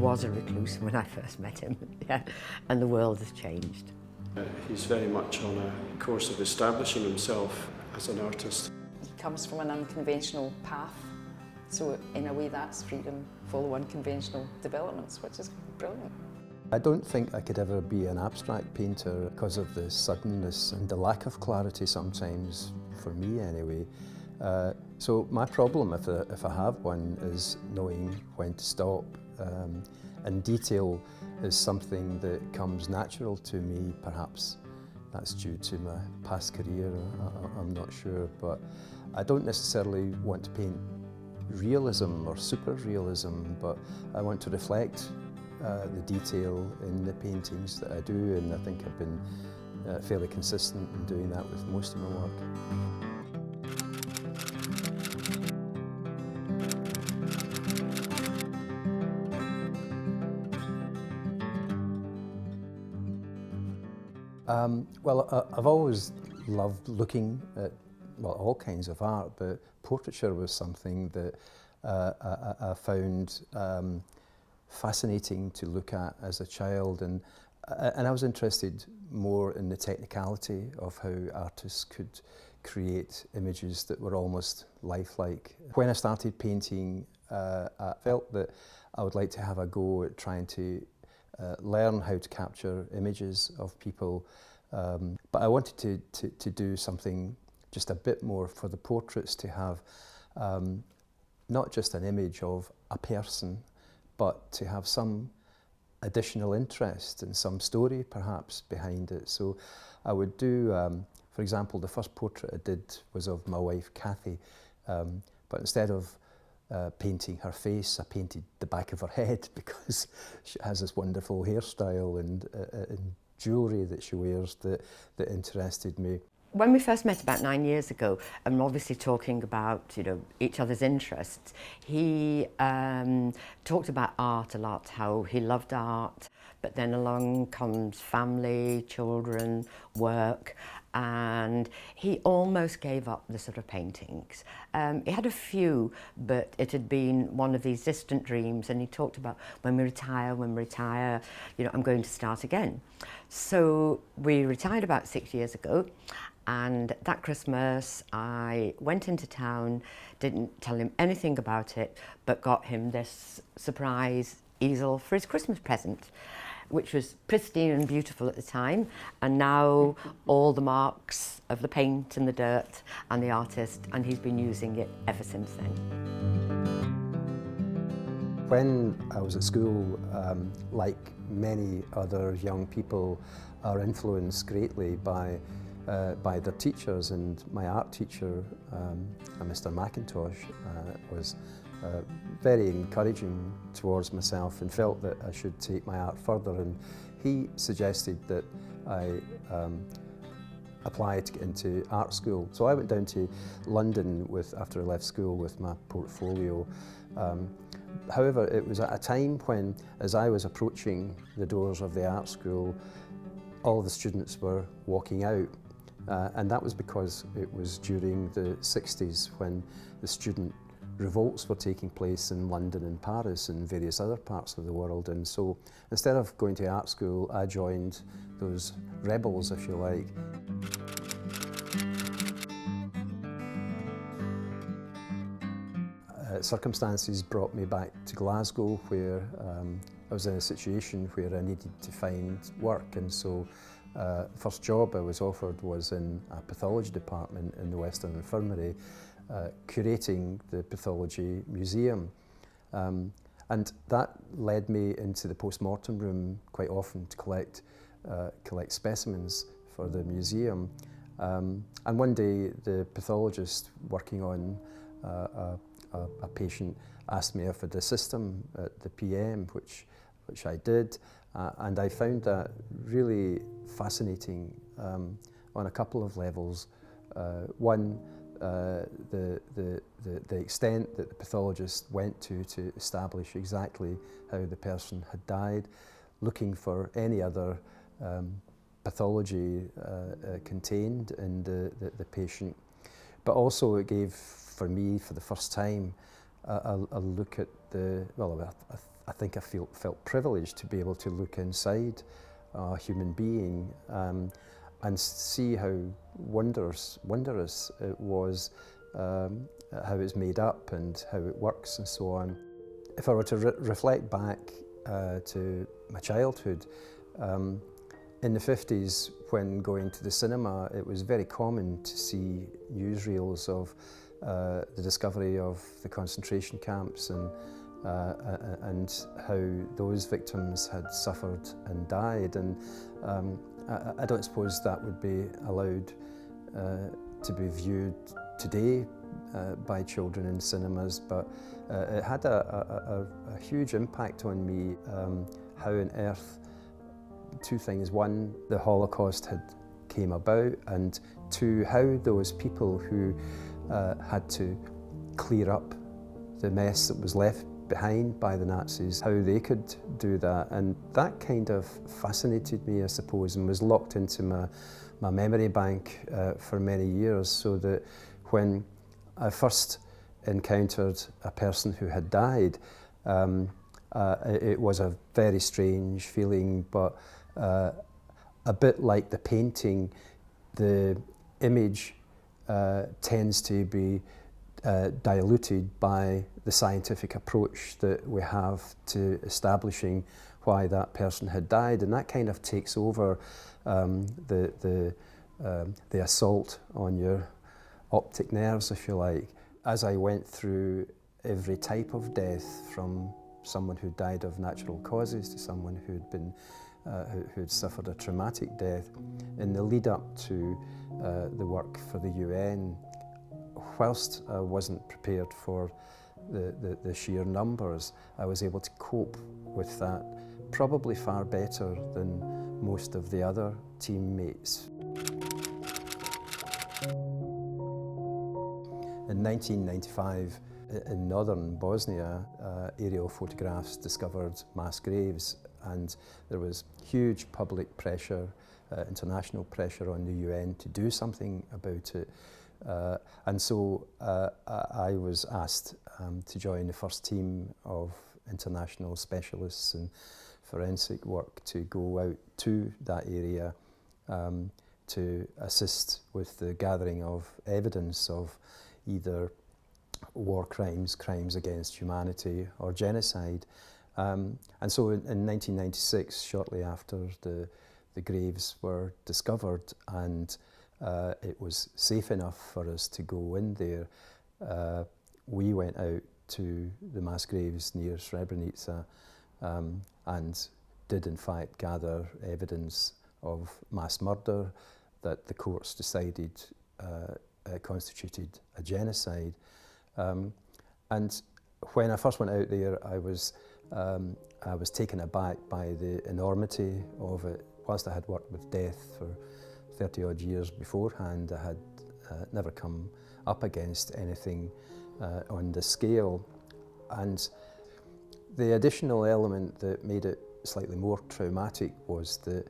was a recluse when I first met him, yeah, and the world has changed. He's very much on a course of establishing himself as an artist. He comes from an unconventional path, so in a way that's freedom, follow unconventional developments, which is brilliant. I don't think I could ever be an abstract painter because of the suddenness and the lack of clarity sometimes, for me anyway. So my problem, if I have one, is knowing when to stop. And detail is something that comes natural to me. Perhaps that's due to my past career, I'm not sure, but I don't necessarily want to paint realism or super realism, but I want to reflect the detail in the paintings that I do, and I think I've been fairly consistent in doing that with most of my work. Well, I've always loved looking at, well, all kinds of art, but portraiture was something that I found fascinating to look at as a child, and I was interested more in the technicality of how artists could create images that were almost lifelike. When I started painting, I felt that I would like to have a go at trying to learn how to capture images of people, but I wanted to do something just a bit more for the portraits, to have not just an image of a person, but to have some additional interest and some story perhaps behind it. So I would do, for example, the first portrait I did was of my wife Kathy, but instead of painting her face, I painted the back of her head because she has this wonderful hairstyle and jewellery that she wears that interested me. When we first met about 9 years ago, and obviously talking about, you know, each other's interests, he talked about art a lot, how he loved art, but then along comes family, children, work, and he almost gave up the sort of paintings. He had a few, but it had been one of these distant dreams, and he talked about when we retire, you know, I'm going to start again. So we retired about 6 years ago, and that Christmas I went into town, didn't tell him anything about it, but got him this surprise easel for his Christmas present, which was pristine and beautiful at the time, and now all the marks of the paint and the dirt and the artist, and he's been using it ever since then. When I was at school, like many other young people, are influenced greatly by their teachers, and my art teacher, Mr. McIntosh, was very encouraging towards myself and felt that I should take my art further, and he suggested that I apply to get into art school. So I went down to London after I left school with my portfolio. However, it was at a time when, as I was approaching the doors of the art school, all the students were walking out. And that was because it was during the 60s when the student revolts were taking place in London and Paris and various other parts of the world. And so instead of going to art school, I joined those rebels, if you like. Circumstances brought me back to Glasgow, where I was in a situation where I needed to find work, and so the first job I was offered was in a pathology department in the Western Infirmary, curating the pathology museum. And that led me into the post-mortem room quite often to collect specimens for the museum. And one day the pathologist working on a patient asked me if I'd assist him at the PM, which I did, and I found that really fascinating on a couple of levels. One, the extent that the pathologist went to establish exactly how the person had died, looking for any other pathology contained in the patient. But also it gave, for me, for the first time, a look at a I think I felt privileged to be able to look inside a human being and see how wondrous it was, how it's made up and how it works and so on. If I were to reflect back to my childhood, in the 50s, when going to the cinema, it was very common to see newsreels of the discovery of the concentration camps and how those victims had suffered and died. And I don't suppose that would be allowed to be viewed today by children in cinemas, but it had a huge impact on me, how on earth two things: one, the Holocaust had came about, and two, how those people who had to clear up the mess that was left behind by the Nazis, how they could do that. And that kind of fascinated me, I suppose, and was locked into my memory bank for many years, so that when I first encountered a person who had died, it was a very strange feeling, but a bit like the painting, the image tends to be diluted by the scientific approach that we have to establishing why that person had died, and that kind of takes over the assault on your optic nerves, if you like. As I went through every type of death, from someone who died of natural causes to someone who'd been who'd suffered a traumatic death, in the lead up to the work for the UN, whilst I wasn't prepared for the sheer numbers, I was able to cope with that probably far better than most of the other teammates. In 1995, in northern Bosnia, aerial photographs discovered mass graves, and there was huge public pressure, international pressure on the UN to do something about it. And so I was asked to join the first team of international specialists in forensic work to go out to that area to assist with the gathering of evidence of either war crimes, crimes against humanity, or genocide. And so in 1996, shortly after the graves were discovered and it was safe enough for us to go in there, we went out to the mass graves near Srebrenica and did in fact gather evidence of mass murder that the courts decided constituted a genocide. And when I first went out there, I was taken aback by the enormity of it. Whilst I had worked with death for 30 odd years beforehand, I had never come up against anything on the scale. And the additional element that made it slightly more traumatic was that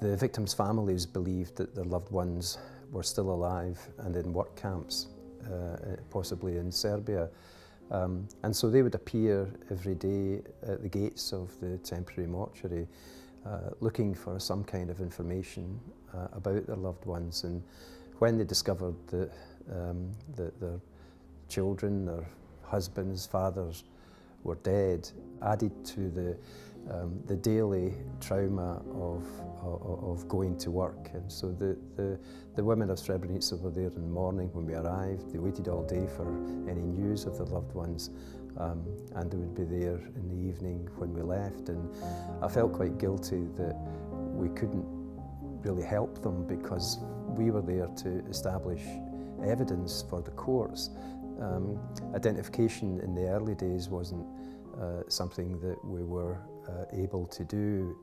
the victims' families believed that their loved ones were still alive and in work camps, possibly in Serbia. And so they would appear every day at the gates of the temporary mortuary looking for some kind of information about their loved ones. And when they discovered that, that their children, their husbands, fathers were dead, added to the daily trauma of going to work. And so the women of Srebrenica were there in the morning when we arrived. They waited all day for any news of their loved ones, and they would be there in the evening when we left. And I felt quite guilty that we couldn't really help them because we were there to establish evidence for the courts. Identification in the early days wasn't something that we were able to do.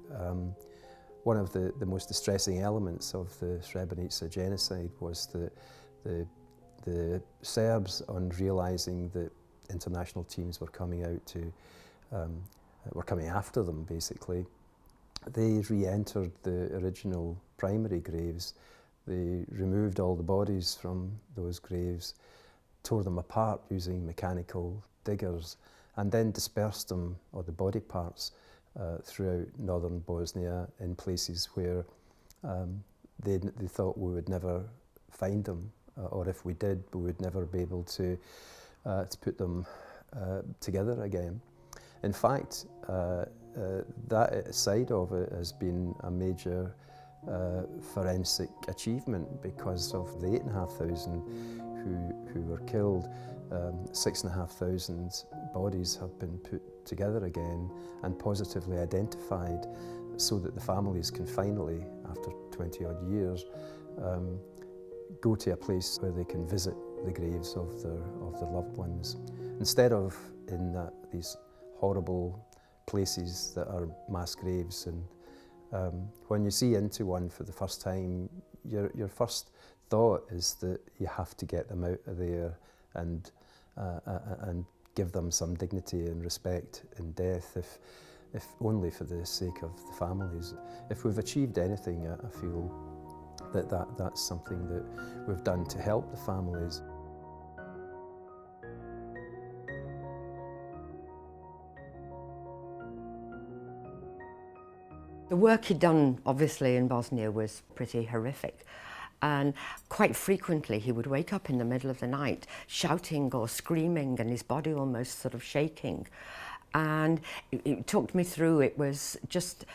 One of the most distressing elements of the Srebrenica genocide was that the Serbs, on realising that international teams were coming out to, were coming after them basically, they re-entered the original primary graves. They removed all the bodies from those graves, tore them apart using mechanical diggers, and then dispersed them, or the body parts, throughout northern Bosnia in places where they thought we would never find them, or if we did, we would never be able to put them together again. In fact, that side of it has been a major forensic achievement because of the 8,500 who were killed. 6,500 bodies have been put together again and positively identified, so that the families can finally, after 20 odd years, go to a place where they can visit the graves of their loved ones, instead of in these horrible places that are mass graves. And when you see into one for the first time, your first thought is that you have to get them out of there and give them some dignity and respect in death, if only for the sake of the families. If we've achieved anything, I feel that's something that we've done to help the families. The work he'd done, obviously, in Bosnia was pretty horrific. And quite frequently he would wake up in the middle of the night shouting or screaming, and his body almost sort of shaking. And it talked me through, it was just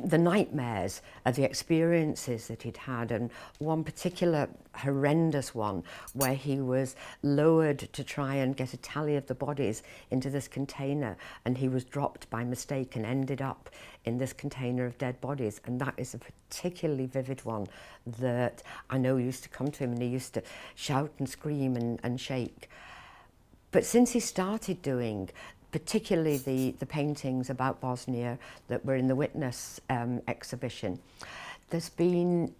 the nightmares of the experiences that he'd had, and one particular horrendous one where he was lowered to try and get a tally of the bodies into this container, and he was dropped by mistake and ended up in this container of dead bodies. And that is a particularly vivid one that I know used to come to him, and he used to shout and scream and shake. But since he started doing particularly the paintings about Bosnia that were in the Witness exhibition, there's been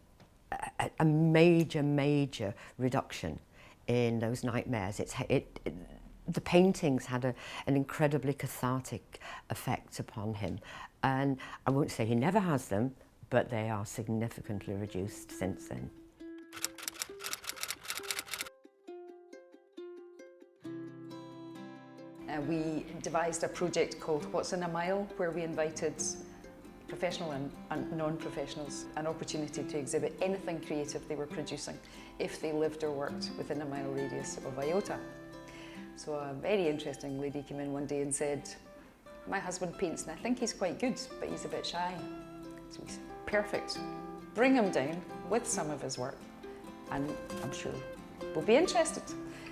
a major reduction in those nightmares. The paintings had an incredibly cathartic effect upon him, and I won't say he never has them, but they are significantly reduced since then. We devised a project called What's in a Mile, where we invited professional and non-professionals an opportunity to exhibit anything creative they were producing if they lived or worked within a mile radius of Iota. So a very interesting lady came in one day and said, "My husband paints and I think he's quite good, but he's a bit shy." So we said, "Perfect, bring him down with some of his work and I'm sure we'll be interested."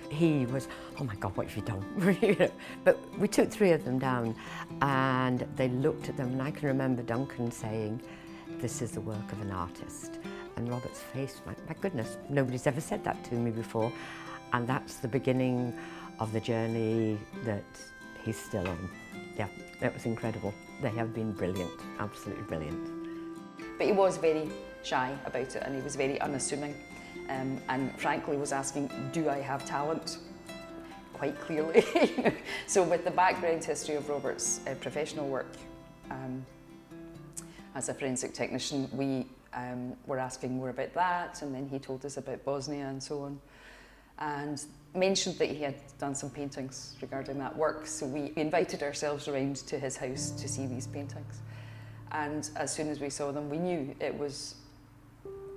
He was, "Oh my God, what have you done?" But we took 3 of them down and they looked at them, and I can remember Duncan saying, "This is the work of an artist." And Robert's face, my goodness, nobody's ever said that to me before. And that's the beginning of the journey that he's still on. Yeah, that was incredible. They have been brilliant, absolutely brilliant. But he was very shy about it, and he was very unassuming. And frankly was asking, "Do I have talent?" Quite clearly. So with the background history of Robert's professional work as a forensic technician, we were asking more about that, and then he told us about Bosnia and so on, and mentioned that he had done some paintings regarding that work. So we invited ourselves around to his house to see these paintings. And as soon as we saw them, we knew it was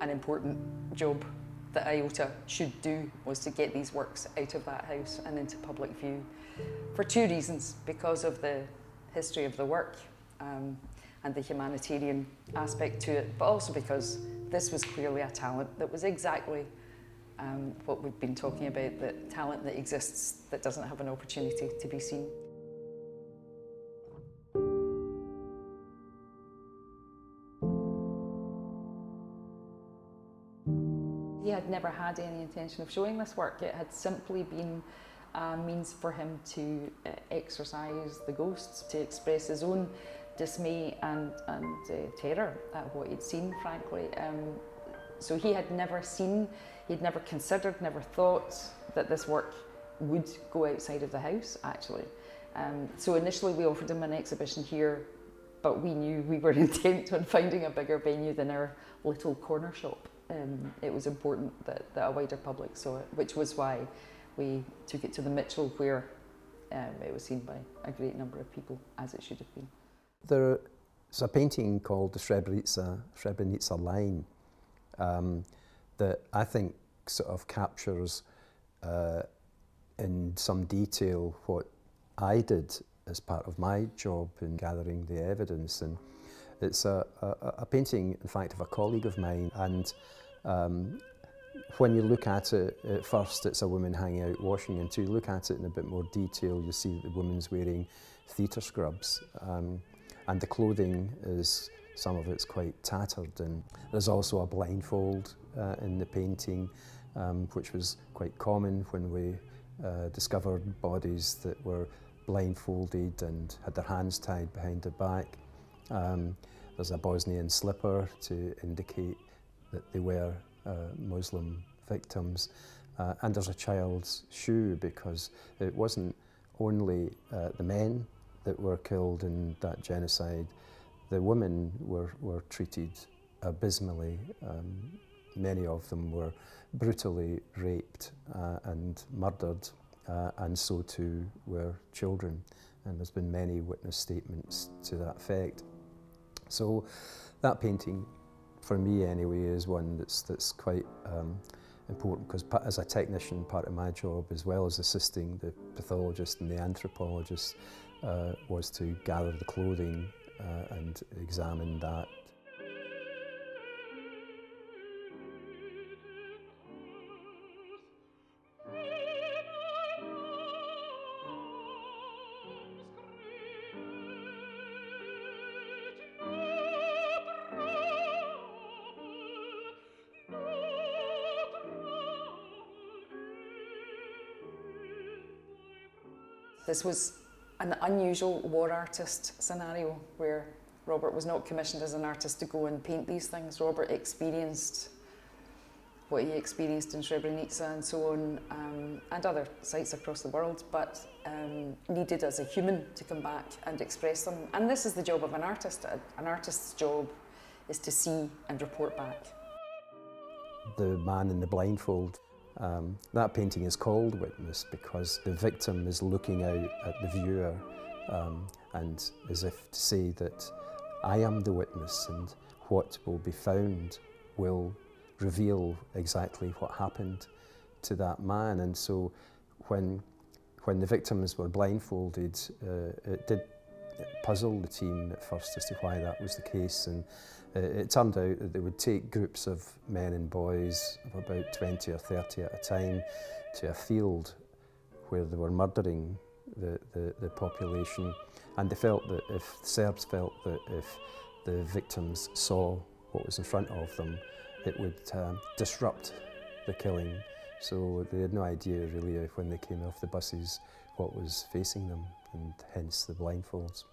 an important job that Iota should do, was to get these works out of that house and into public view, for 2 reasons: because of the history of the work and the humanitarian aspect to it, but also because this was clearly a talent that was exactly what we've been talking about, that talent that exists that doesn't have an opportunity to be seen. He had never had any intention of showing this work. It had simply been a means for him to exorcise the ghosts, to express his own dismay and terror at what he'd seen, frankly. So he had never seen, he'd never considered, never thought that this work would go outside of the house, actually. So initially we offered him an exhibition here, but we knew we were intent on finding a bigger venue than our little corner shop. It was important that a wider public saw it, which was why we took it to the Mitchell, where it was seen by a great number of people, as it should have been. There's a painting called the Srebrenica line that I think sort of captures in some detail what I did as part of my job in gathering the evidence. And it's a painting, in fact, of a colleague of mine, and when you look at it, at first it's a woman hanging out washing, and to look at it in a bit more detail, you see that the woman's wearing theatre scrubs, and the clothing is, some of it's quite tattered, and there's also a blindfold in the painting, which was quite common when we discovered bodies that were blindfolded and had their hands tied behind their back. There's a Bosnian slipper to indicate that they were Muslim victims, and there's a child's shoe, because it wasn't only the men that were killed in that genocide. The women were treated abysmally. Many of them were brutally raped and murdered, and so too were children. And there's been many witness statements to that effect. So that painting, for me anyway, is one that's quite important, because as a technician, part of my job, as well as assisting the pathologist and the anthropologist, was to gather the clothing and examine that. This was an unusual war artist scenario where Robert was not commissioned as an artist to go and paint these things. Robert experienced what he experienced in Srebrenica and so on, and other sites across the world, but needed as a human to come back and express them. And this is the job of an artist. An artist's job is to see and report back. The man in the blindfold, that painting is called Witness because the victim is looking out at the viewer and as if to say that I am the witness, and what will be found will reveal exactly what happened to that man. And so when the victims were blindfolded, it did puzzle the team at first as to why that was the case, and it turned out that they would take groups of men and boys of about 20 or 30 at a time to a field where they were murdering the population, and they felt that the Serbs felt that if the victims saw what was in front of them, it would disrupt the killing. So they had no idea really when they came off the buses what was facing them, and hence the blindfolds.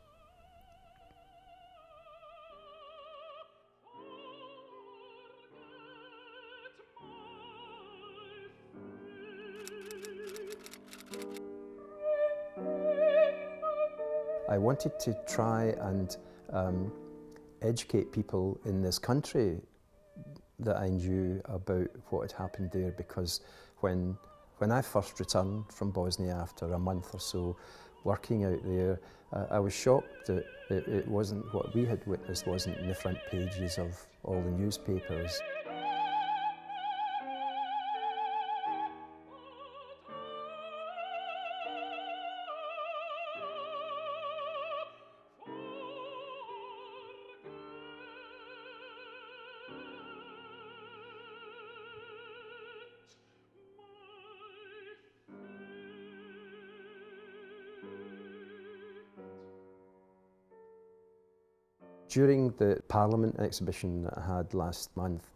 I wanted to try and educate people in this country that I knew about what had happened there, because when I first returned from Bosnia after a month or so working out there, I was shocked that it wasn't what we had witnessed wasn't in the front pages of all the newspapers. During the Parliament exhibition that I had last month,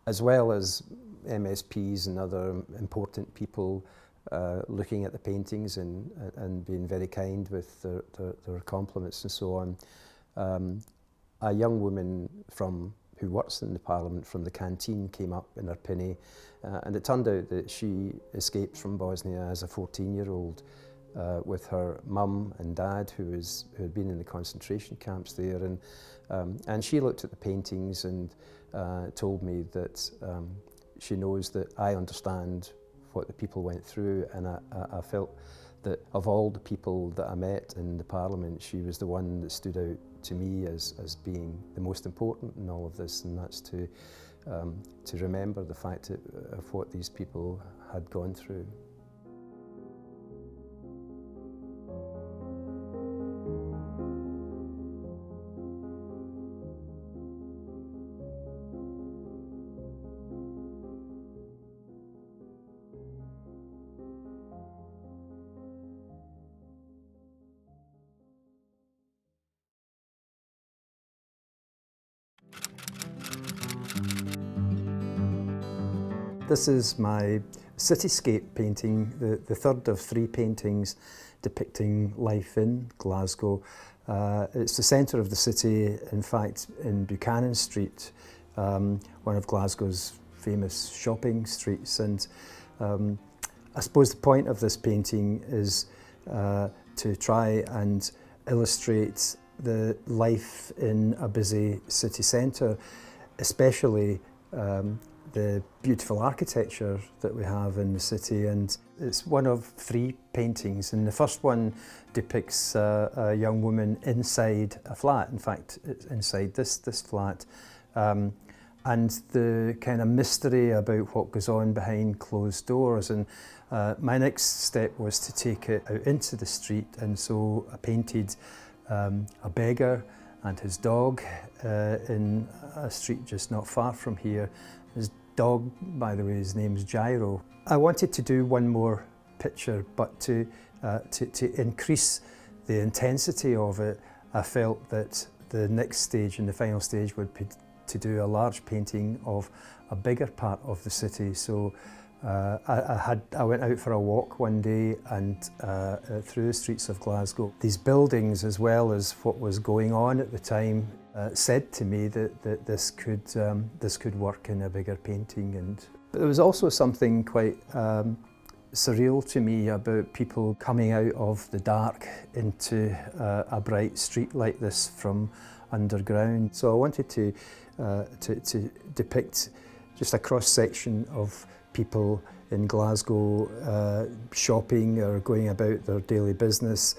as well as MSPs and other important people looking at the paintings and being very kind with their compliments and so on, a young woman who works in the Parliament from the canteen came up in her pinny, and it turned out that she escaped from Bosnia as a 14-year-old with her mum and dad who had been in the concentration camps there, and she looked at the paintings and told me that she knows that I understand what the people went through, and I felt that of all the people that I met in the Parliament, she was the one that stood out to me as being the most important in all of this, and that's to remember the fact of what these people had gone through. This is my cityscape painting, the third of 3 paintings depicting life in Glasgow. It's the centre of the city, in fact, in Buchanan Street, one of Glasgow's famous shopping streets. And I suppose the point of this painting is to try and illustrate the life in a busy city centre, especially the beautiful architecture that we have in the city. And it's one of 3 paintings, and the first one depicts a young woman inside a flat. In fact, it's inside this flat, and the kind of mystery about what goes on behind closed doors. And my next step was to take it out into the street, and so I painted a beggar and his dog in a street just not far from here. His dog, by the way, his name's Gyro. I wanted to do one more picture, but to increase the intensity of it, I felt that the next stage and the final stage would be to do a large painting of a bigger part of the city. So I went out for a walk one day and through the streets of Glasgow. These buildings, as well as what was going on at the time, said to me that this could work in a bigger painting. But there was also something quite surreal to me about people coming out of the dark into a bright street like this from underground. So I wanted to depict just a cross-section of people in Glasgow shopping or going about their daily business.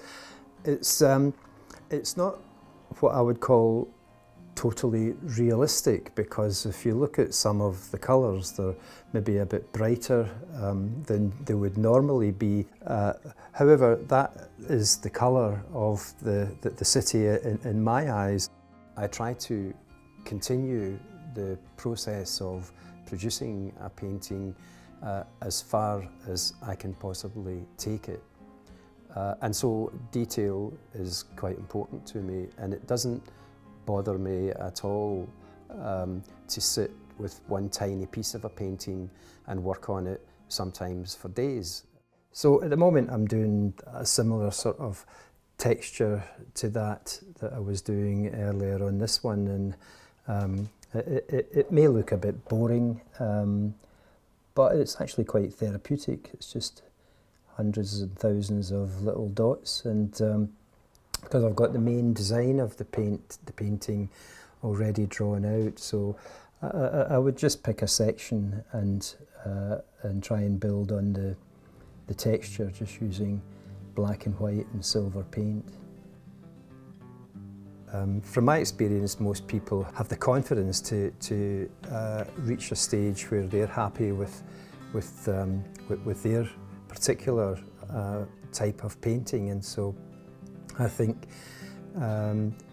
It's not what I would call totally realistic, because if you look at some of the colours, they're maybe a bit brighter than they would normally be. However, that is the colour of the city in my eyes. I try to continue the process of producing a painting as far as I can possibly take it. And so detail is quite important to me, and it doesn't bother me at all to sit with one tiny piece of a painting and work on it sometimes for days. So at the moment I'm doing a similar sort of texture to that I was doing earlier on this one, and it may look a bit boring, but it's actually quite therapeutic. It's just hundreds and thousands of little dots, and because I've got the main design of the painting already drawn out, so I would just pick a section and try and build on the texture, just using black and white and silver paint. From my experience, most people have the confidence to reach a stage where they're happy with their particular type of painting, and so I think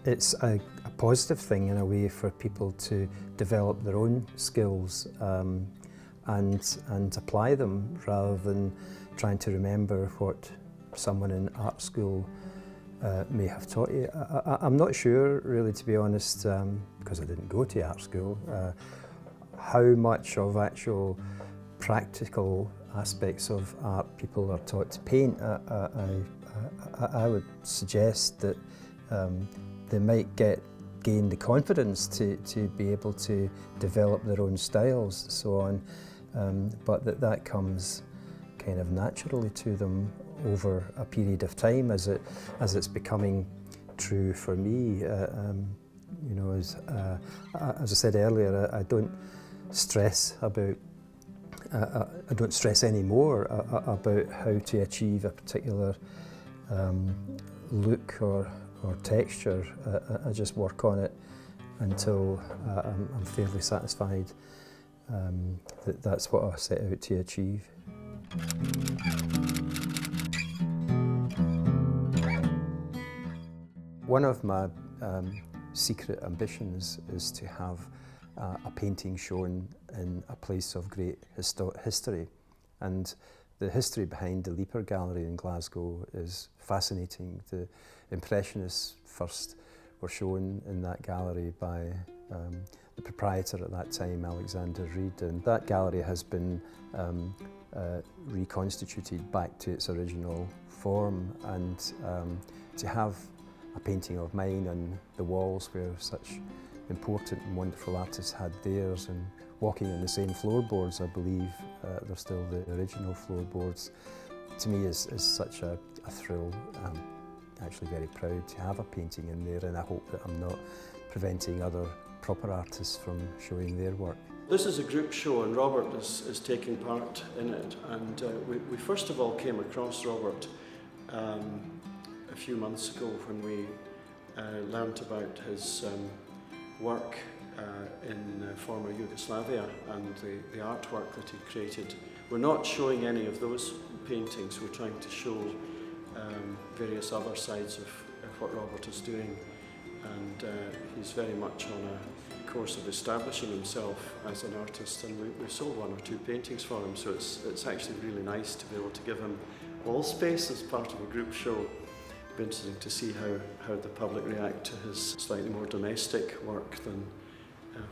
it's a positive thing in a way for people to develop their own skills and apply them, rather than trying to remember what someone in art school may have taught you. I'm not sure, really, to be honest, because I didn't go to art school, how much of actual practical aspects of art people are taught to paint. I would suggest that they might gain the confidence to be able to develop their own styles, so on, but that comes kind of naturally to them over a period of time, as it's becoming true for me. You know, as I said earlier, I don't stress about I don't stress any more about how to achieve a particular look or texture. I just work on it until I'm fairly satisfied that that's what I set out to achieve. One of my secret ambitions is to have a painting shown in a place of great history, and the history behind the Leaper Gallery in Glasgow is fascinating. The Impressionists first were shown in that gallery by the proprietor at that time, Alexander Reed, and that gallery has been reconstituted back to its original form, and to have a painting of mine on the walls where such important and wonderful artists had theirs, and walking on the same floorboards, I believe they're still the original floorboards, to me is such a thrill. I'm actually very proud to have a painting in there, and I hope that I'm not preventing other proper artists from showing their work. This is a group show, and Robert is taking part in it, and we first of all came across Robert a few months ago when we learnt about his work in former Yugoslavia and the artwork that he created. We're not showing any of those paintings, we're trying to show various other sides of what Robert is doing, and he's very much on a course of establishing himself as an artist, and we sold one or two paintings for him, so it's actually really nice to be able to give him wall space as part of a group show. It'll be interesting to see how the public react to his slightly more domestic work than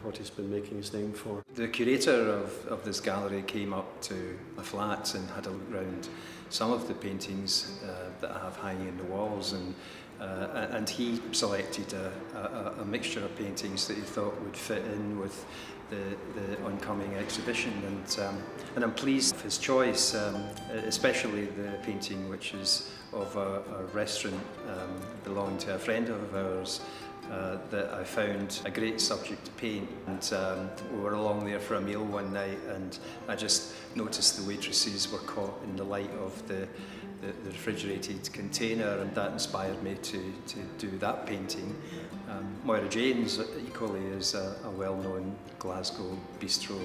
what he's been making his name for. The curator of this gallery came up to my flat and had a look round some of the paintings that I have hanging in the walls, and he selected a mixture of paintings that he thought would fit in with the oncoming exhibition, and I'm pleased with his choice, especially the painting which is of a restaurant belonging to a friend of ours that I found a great subject to paint. And we were along there for a meal one night, and I just noticed the waitresses were caught in the light of the refrigerated container, and that inspired me to do that painting. Moira Jane's equally is a well-known Glasgow bistro,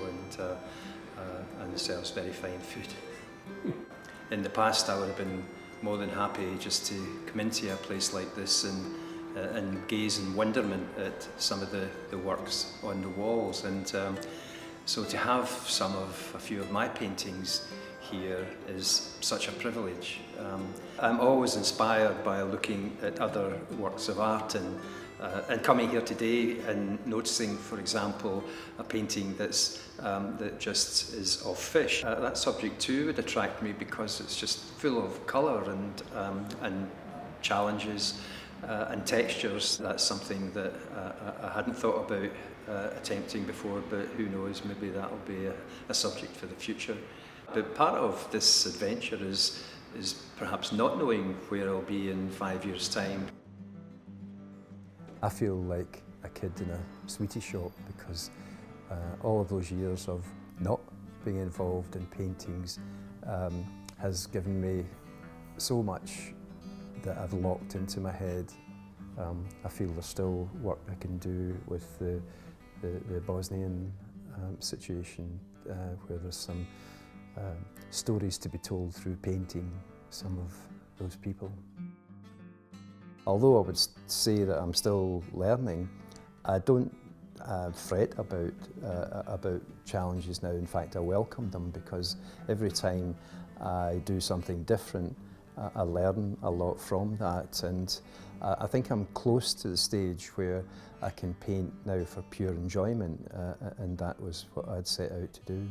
and serves very fine food. In the past I would have been more than happy just to come into a place like this and gaze in wonderment at some of the works on the walls, and so to have a few of my paintings here is such a privilege. I'm always inspired by looking at other works of art, and coming here today and noticing, for example, a painting that just is of fish. That subject too would attract me because it's just full of colour and challenges and textures. That's something that I hadn't thought about attempting before, but who knows, maybe that'll be a subject for the future. But part of this adventure is perhaps not knowing where I'll be in 5 years' time. I feel like a kid in a sweetie shop because all of those years of not being involved in paintings has given me so much that I've locked into my head. I feel there's still work I can do with the Bosnian situation, where there's some stories to be told through painting some of those people. Although I would say that I'm still learning, I don't fret about challenges now. In fact, I welcome them, because every time I do something different, I learn a lot from that, and I think I'm close to the stage where I can paint now for pure enjoyment, and that was what I'd set out to do.